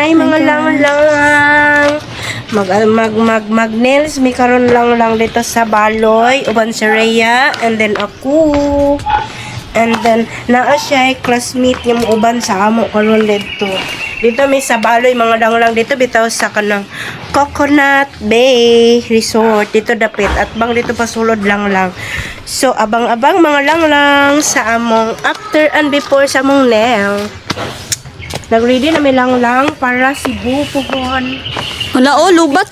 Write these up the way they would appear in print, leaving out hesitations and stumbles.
Hi mga lang. Mag nails mi karon lang dito sa Baloy, uban si Rhea, and then ako. And then naa siya classmate niya mo uban sa amo karon dito. Dito mi sa Baloy mga lang dito bitaw sa kanang Coconut Bay Resort. Dito dapit at bang dito pasulod lang. So abang-abang mga lang sa among after and before sa among nail. Nag-ready na may lang para Cebu puhon. Wala lubat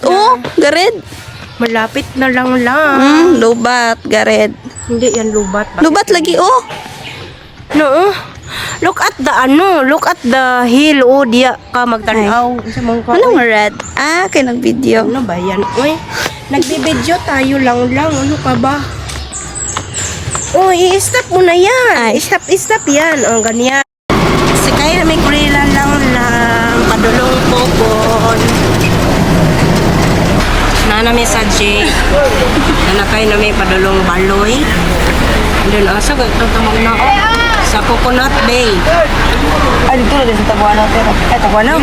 gared. Malapit na lang. Lubat, gared. Hindi yan lubat. Lubat lagi No. Look at the hill diya ka magtanaw. Anong red? Kay nag-video. Ano ba yan? Uy, nagbibideo tayo lang. Ano ka ba? I-stop mo na yan. Stop yan. Ganyan. Kaya may grilla lang padulong popon. Nanami sa J. Nanakay na may padulong Baloy. Doon asa gatong tamang na sa Coconut Bay. Dito na din sa Tabuana pero. Tabuana?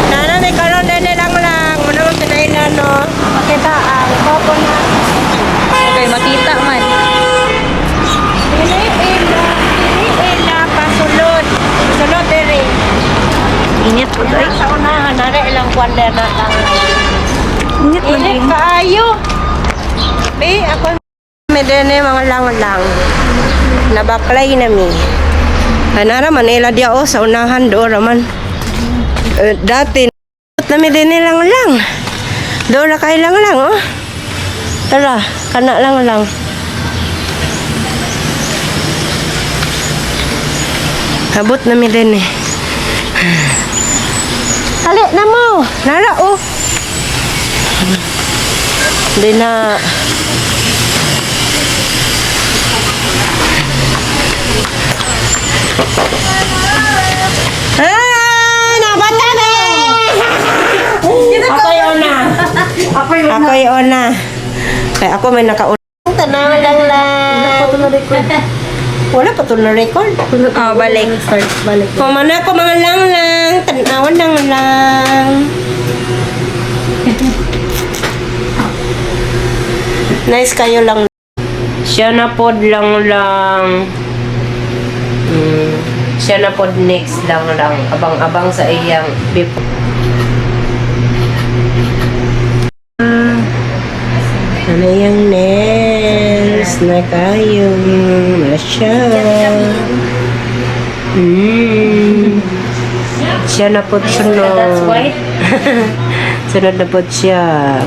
Nanami karon din lang. Muna mo tinayin na makita ang coconut. Okay, makita man. Sulod diri. Init po tayo. Sa unahan nare ilang kwander na lang. Init man Init din. kaayo. Ako medene mga lang. Nabaklay na mi. Anara Manila dia sa unahan do raman. Dati na medene lang. Do ra kay lang. Tara, kana lang. Habot na mi din Hali na mo. Nara Hindi na. Nabata na! Ako yung una. Kaya ako may nakauna. Tanaw lang. Wala pa ito na record. Balik. Pumana ko mga lang. Tanawan lang. Nice kayo lang. Siya na pod lang. Siya na pod next lang. Abang-abang sa iyang before. Ano yung nails na kayo na siya. Siya na po sunod. Sunod na po siya.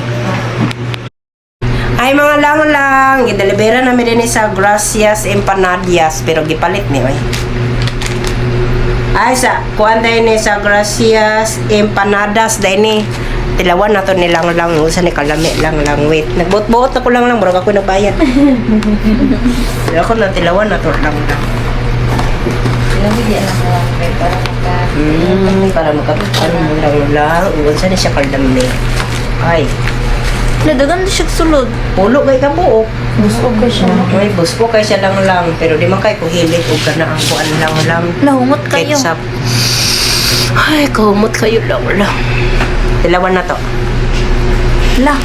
Ay mga lang. Gidelibera namin din sa Gracias Empanadias. Pero gipalit ni oy. Ay sa kuan tayo ni sa Gracias Empanadas dahil ni tilawan na to nilang usa ni kalami lang wait nagbuot-buot ako lang bro ako nagbayad. Ako na tilawan na to lang para makapagpan mo lang unsa ni siya kalami ay Nadagan di siya sulod. pulo kay ka buok Busog ka siya. may buspo kay siya lang pero di man kay ko hilig og kana ang kuan lang Lahungot kayo. ketchup ay kahumot kayo lang tilawan na to. La.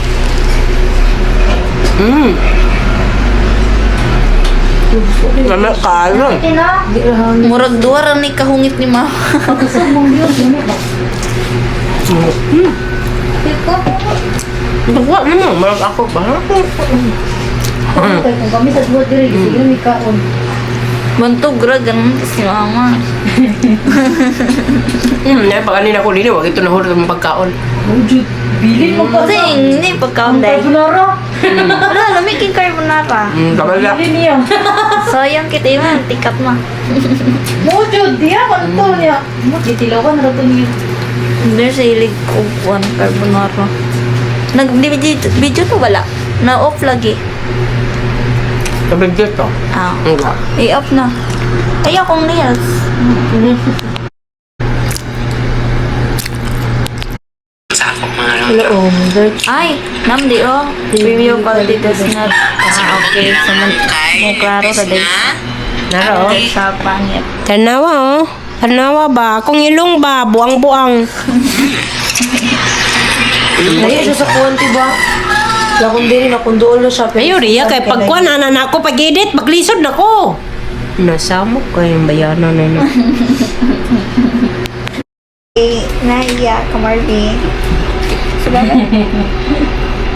Mama kalo. Murag duwa ra ni kahungit ni ma. Duwa mo, marag ako ba? Kung kami sa duwa diri, sige mi kaon. Bantog ra ganun si mama. Pag kanina ko lini, wag ito nahulog ng pagkaon. Wujud. Bilin mo pa sa. Sing, ni pagkaon dai. Carbonara. Wala, lamiking carbonara. Kabala. Bilin niya. Sayang kita yun, tikat ma. Wujud. Diya, kanto niya. Titilawan na ito niya. Hindi sa hilig ko kuhan carbonara. Nag-video to wala? Na-off lagi. Sabi dito. Enggak. I-off na. Ay, akong nails. Hello, Ay, namdi Review quality does not. Okay. So, mo klaro sa day. Naro. Sa pangit. Tanawa Kanawa ba? Kung ilong ba? Buang-buang. Dahil siya sa kuwanti ba? Lakong din na kung doon siya. Ayo riya kay pagkuan na ako pag-edit, maglisod na ko. Nasamok kayong bayanan na yun. Naiya, Kamarli.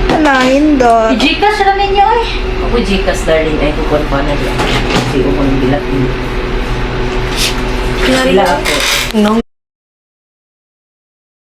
Anahin doon. I-Gcash lang ninyo eh. Ako Gcash darling ay kukuan pa na lang. Hindi ko kung bilat. Bila ako. Nung